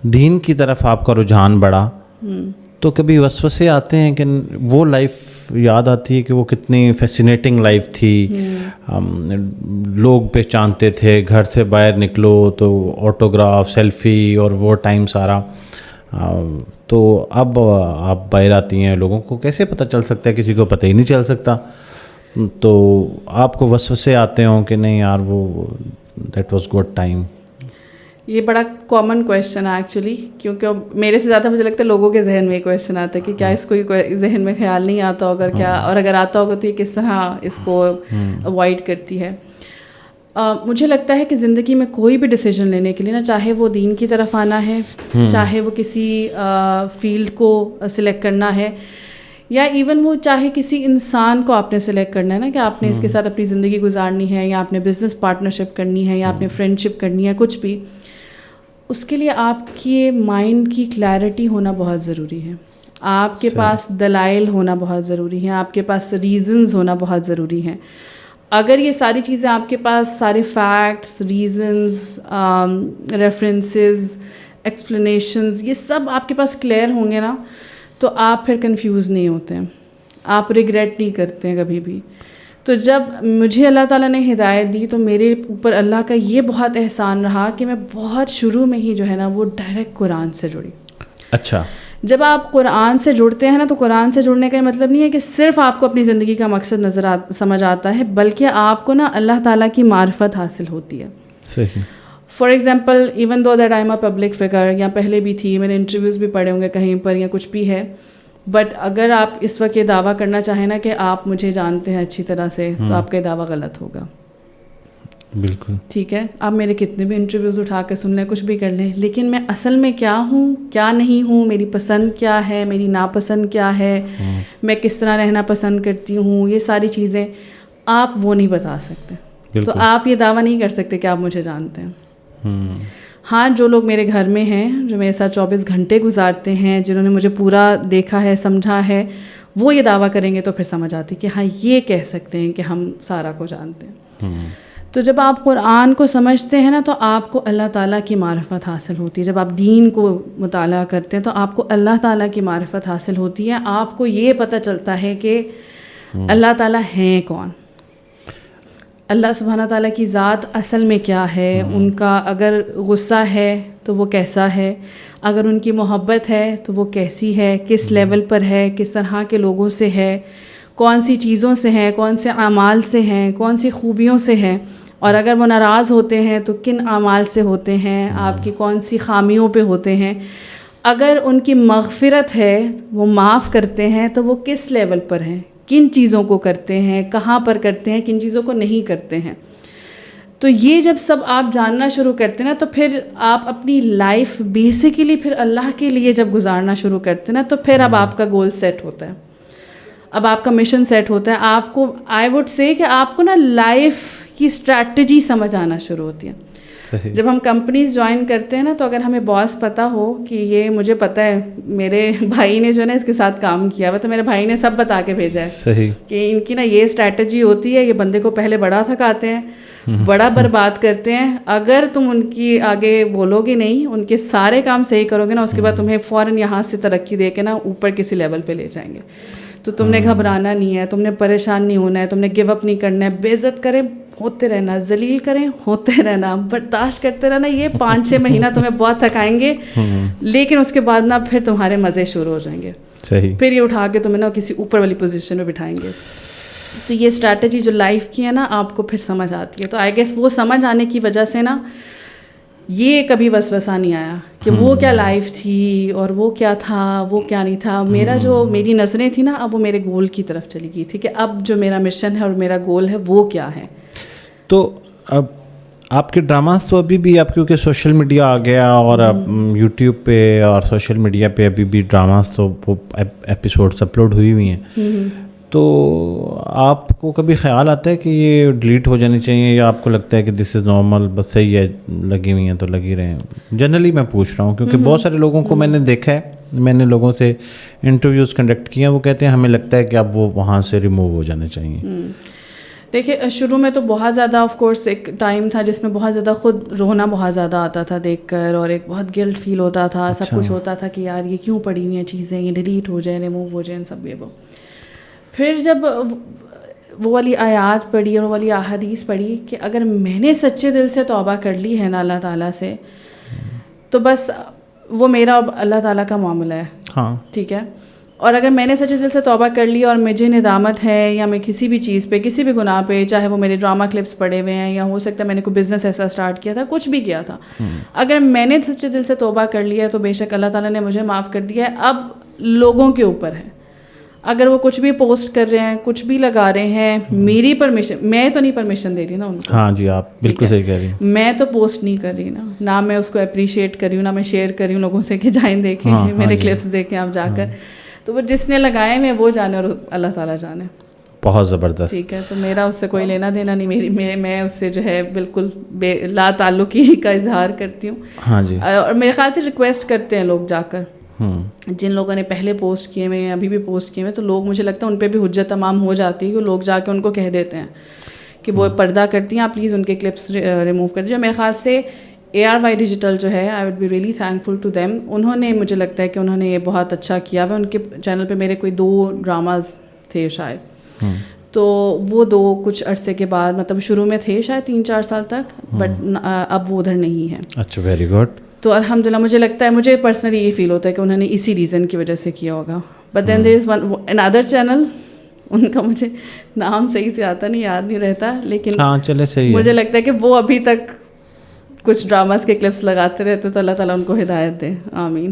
دین کی طرف آپ کا رجحان بڑھا تو کبھی وسوسے آتے ہیں کہ وہ لائف یاد آتی ہے کہ وہ کتنی فیسینیٹنگ لائف تھی, لوگ پہچانتے تھے, گھر سے باہر نکلو تو آٹوگراف, سیلفی اور وہ ٹائم سارا, تو اب آپ باہر آتی ہیں, لوگوں کو کیسے پتہ چل سکتا ہے, کسی کو پتہ ہی نہیں چل سکتا, تو آپ کو وسوسے آتے ہوں کہ نہیں یار وہ دیٹ واز گڈ ٹائم. یہ بڑا کامن کویشچن ہے ایکچولی, کیونکہ میرے سے زیادہ مجھے لگتا ہے لوگوں کے ذہن میں یہ کویشچن آتا ہے کہ کیا اس کو یہ ذہن میں خیال نہیں آتا ہوگا کیا, اور اگر آتا ہوگا تو یہ کس طرح اس کو اوائڈ کرتی ہے. مجھے لگتا ہے کہ زندگی میں کوئی بھی ڈیسیجن لینے کے لیے نا, چاہے وہ دین کی طرف آنا ہے, چاہے وہ کسی فیلڈ کو سلیکٹ کرنا ہے, یا ایون وہ چاہے کسی انسان کو آپ نے سلیکٹ کرنا ہے نا کہ آپ نے اس کے ساتھ اپنی زندگی گزارنی ہے, یا آپ نے بزنس پارٹنرشپ کرنی ہے, یا آپ نے فرینڈشپ کرنی ہے, کچھ بھی, اس کے لیے آپ کی مائنڈ کی کلیئرٹی ہونا بہت ضروری ہے, آپ کے پاس دلائل ہونا بہت ضروری ہے, آپ کے پاس ریزنز ہونا بہت ضروری ہیں. اگر یہ ساری چیزیں آپ کے پاس, سارے فیکٹس, ریزنز, ریفرنسز, ایکسپلینیشنز, یہ سب آپ کے پاس کلیئر ہوں گے نا, تو آپ پھر کنفیوز نہیں ہوتے ہیں, آپ ریگریٹ نہیں کرتے ہیں کبھی بھی. تو جب مجھے اللہ تعالیٰ نے ہدایت دی تو میرے اوپر اللہ کا یہ بہت احسان رہا کہ میں بہت شروع میں ہی جو ہے نا وہ ڈائریکٹ قرآن سے جڑی. اچھا, جب آپ قرآن سے جڑتے ہیں نا, تو قرآن سے جڑنے کا یہ مطلب نہیں ہے کہ صرف آپ کو اپنی زندگی کا مقصد سمجھ آتا ہے, بلکہ آپ کو نا اللہ تعالیٰ کی معرفت حاصل ہوتی ہے. صحیح. For example, even though that I am a public figure, یا پہلے بھی تھی, میں نے انٹرویوز بھی پڑھے ہوں گے کہیں پر یا کچھ بھی ہے, بٹ اگر آپ اس وقت یہ دعویٰ کرنا چاہیں نا کہ آپ مجھے جانتے ہیں اچھی طرح سے, تو آپ کا یہ دعویٰ غلط ہوگا. بالکل ٹھیک ہے, آپ میرے کتنے بھی انٹرویوز اٹھا کے سن لیں, کچھ بھی کر لیں, لیکن میں اصل میں کیا ہوں, کیا نہیں ہوں, میری پسند کیا ہے, میری ناپسند کیا ہے, میں کس طرح رہنا پسند کرتی ہوں, یہ ساری چیزیں آپ وہ نہیں بتا سکتے. تو آپ یہ دعویٰ نہیں کر سکتے کہ آپ مجھے جانتے ہیں. ہاں, جو لوگ میرے گھر میں ہیں, جو میرے ساتھ 24 گھنٹے گزارتے ہیں, جنہوں نے مجھے پورا دیکھا ہے, سمجھا ہے, وہ یہ دعویٰ کریں گے تو پھر سمجھ آتی کہ ہاں یہ کہہ سکتے ہیں کہ ہم سارا کو جانتے ہیں. تو جب آپ قرآن کو سمجھتے ہیں نا, تو آپ کو اللہ تعالیٰ کی معرفت حاصل ہوتی ہے. جب آپ دین کو مطالعہ کرتے ہیں تو آپ کو اللہ تعالیٰ کی معرفت حاصل ہوتی ہے. آپ کو یہ پتہ چلتا ہے کہ اللہ تعالیٰ ہیں کون, اللہ سبحانہ تعالیٰ کی ذات اصل میں کیا ہے, ان کا اگر غصہ ہے تو وہ کیسا ہے, اگر ان کی محبت ہے تو وہ کیسی ہے, کس لیول پر ہے, کس طرح کے لوگوں سے ہے, کون سی چیزوں سے ہے, کون سے اعمال سے ہیں, کون سی خوبیوں سے ہیں, اور اگر وہ ناراض ہوتے ہیں تو کن اعمال سے ہوتے ہیں, آپ کی کون سی خامیوں پہ ہوتے ہیں, اگر ان کی مغفرت ہے, وہ معاف کرتے ہیں, تو وہ کس لیول پر ہیں, کن چیزوں کو کرتے ہیں, کہاں پر کرتے ہیں, کن چیزوں کو نہیں کرتے ہیں. تو یہ جب سب آپ جاننا شروع کرتے ہیں نا, تو پھر آپ اپنی لائف بیسیکلی پھر اللہ کے لیے جب گزارنا شروع کرتے ہیں نا, تو پھر اب آپ کا گول سیٹ ہوتا ہے, اب آپ کا مشن سیٹ ہوتا ہے. آپ کو آئی وڈ سے کہ آپ کو نا لائف کی اسٹریٹجی سمجھ آنا شروع ہوتی ہے. جب ہم کمپنیز جوائن کرتے ہیں نا, تو اگر ہمیں باس پتہ ہو کہ یہ مجھے پتہ ہے میرے بھائی نے جو ہے نا اس کے ساتھ کام کیا ہوا, تو میرے بھائی نے سب بتا کے بھیجا ہے کہ ان کی نا یہ اسٹریٹجی ہوتی ہے, یہ بندے کو پہلے بڑا تھکاتے ہیں, بڑا برباد کرتے ہیں, اگر تم ان کی آگے بولو گے نہیں, ان کے سارے کام صحیح کرو گے نا, اس کے بعد تمہیں فوراً یہاں سے ترقی دے کے نا اوپر کسی لیول پہ لے جائیں گے. تو تم نے گھبرانا نہیں ہے, تم نے پریشان نہیں ہونا ہے, تم نے گیو اپ نہیں کرنا ہے, بے عزت کریں ہوتے رہنا, ذلیل کریں ہوتے رہنا, برداشت کرتے رہنا. یہ 5-6 مہینہ تمہیں بہت تھکائیں گے, لیکن اس کے بعد نا پھر تمہارے مزے شروع ہو جائیں گے. پھر یہ اٹھا کے تمہیں نا کسی اوپر والی پوزیشن میں بٹھائیں گے. تو یہ اسٹریٹجی جو لائف کی ہے نا, آپ کو پھر سمجھ آتی ہے. تو آئی گیس وہ سمجھ آنے کی وجہ سے نا یہ کبھی وسوسہ نہیں آیا کہ وہ کیا لائف تھی اور وہ کیا تھا, وہ کیا نہیں تھا. میری نظریں تھیں نا, اب وہ میرے گول کی طرف چلی گئی تھی کہ اب جو میرا مشن ہے اور میرا گول ہے وہ کیا ہے. تو اب آپ کے ڈراماز تو ابھی بھی, آپ کیونکہ سوشل میڈیا آ گیا اور یوٹیوب پہ اور سوشل میڈیا پہ ابھی بھی ڈراماز تو وہ ایپیسوڈس اپلوڈ ہوئی ہیں, تو آپ کو کبھی خیال آتا ہے کہ یہ ڈیلیٹ ہو جانی چاہیے, یا آپ کو لگتا ہے کہ دس از نارمل, بس صحیح ہے, لگی ہوئی ہیں تو لگی رہے ہیں؟ جنرلی میں پوچھ رہا ہوں کیونکہ بہت سارے لوگوں کو میں نے دیکھا ہے, میں نے لوگوں سے انٹرویوز کنڈکٹ کیا, وہ کہتے ہیں ہمیں لگتا ہے کہ اب وہ وہاں سے ریموو ہو جانے چاہیے. دیکھیے شروع میں تو بہت زیادہ آف کورس ایک ٹائم تھا جس میں بہت زیادہ خود رونا بہت زیادہ آتا تھا دیکھ کر, اور ایک بہت گلٹ فیل ہوتا تھا, سب کچھ ہوتا تھا کہ یار یہ کیوں پڑی ہوئی ہیں چیزیں, یہ ڈیلیٹ ہو جائیں, ریموو ہو جائیں, سب یہ وہ. پھر جب وہ والی آیات پڑھی اور وہ والی احادیث پڑھی کہ اگر میں نے سچے دل سے توبہ کر لی ہے نا اللہ تعالیٰ سے, تو بس وہ میرا اللہ تعالیٰ کا معاملہ ہے. ہاں ٹھیک ہے. اور اگر میں نے سچے دل سے توبہ کر لی اور مجھے ندامت ہے, یا میں کسی بھی چیز پہ, کسی بھی گناہ پہ, چاہے وہ میرے ڈرامہ کلپس پڑے ہوئے ہیں, یا ہو سکتا ہے میں نے کوئی بزنس ایسا اسٹارٹ کیا تھا, کچھ بھی کیا تھا, اگر میں نے سچے دل سے توبہ کر لیا ہے تو بے شک اللہ تعالیٰ نے مجھے معاف کر دیا ہے. اب لوگوں کے اوپر ہے, اگر وہ کچھ بھی پوسٹ کر رہے ہیں, کچھ بھی لگا رہے ہیں, میری پرمیشن, میں تو نہیں پرمیشن دے رہی نا ان کو. ہاں جی, آپ بالکل صحیح کہہ رہی ہیں. میں تو پوسٹ نہیں کر رہی نا, نہ میں اس کو اپریشیٹ کر رہی ہوں, نہ میں شیئر کر رہی ہوں لوگوں سے کہ جائیں دیکھیں میرے کلپس دیکھیں آپ جا کر. تو وہ جس نے لگائے میں وہ جانے اور اللہ تعالیٰ جانے. بہت زبردست. ٹھیک ہے. تو میرا اس سے کوئی لینا دینا نہیں, میں اس سے جو ہے بالکل لا تعلقی کا اظہار کرتی ہوں. ہاں جی. اور میرے خیال سے ریکویسٹ کرتے ہیں لوگ جا کر, جن لوگوں نے پہلے پوسٹ کیے ہوئے ہیں, ابھی بھی پوسٹ کیے ہوئے, تو لوگ مجھے لگتا ہے ان پہ بھی حجت تمام ہو جاتی ہے کہ لوگ جا کے ان کو کہہ دیتے ہیں کہ وہ پردہ کرتی ہیں, آپ پلیز ان کے کلپس ریموو کر دیجیے. میرے خیال سے ARY ڈیجیٹل جو ہے, I would be really thankful to them. انہوں نے, مجھے لگتا ہے کہ انہوں نے یہ بہت اچھا کیا ہوا. ان کے چینل پہ میرے کوئی 2 ڈراماز تھے شاید, تو وہ 2 کچھ عرصے کے بعد, مطلب شروع میں تھے شاید 3-4 سال تک, بٹ اب وہ ادھر نہیں ہے. اچھا, ویری گڈ. تو الحمدللہ مجھے لگتا ہے, مجھے پرسنلی یہ فیل ہوتا ہے کہ انہوں نے اسی ریزن کی وجہ سے کیا ہوگا. But then there is another channel, ان کا مجھے نام صحیح سے آتا نہیں, یاد نہیں رہتا, لیکن ہاں چلے صحیح, مجھے لگتا ہے کہ وہ ابھی تک کچھ ڈراماز کے کلپس لگاتے رہتے, تو اللہ تعالیٰ ان کو ہدایت دے, آمین.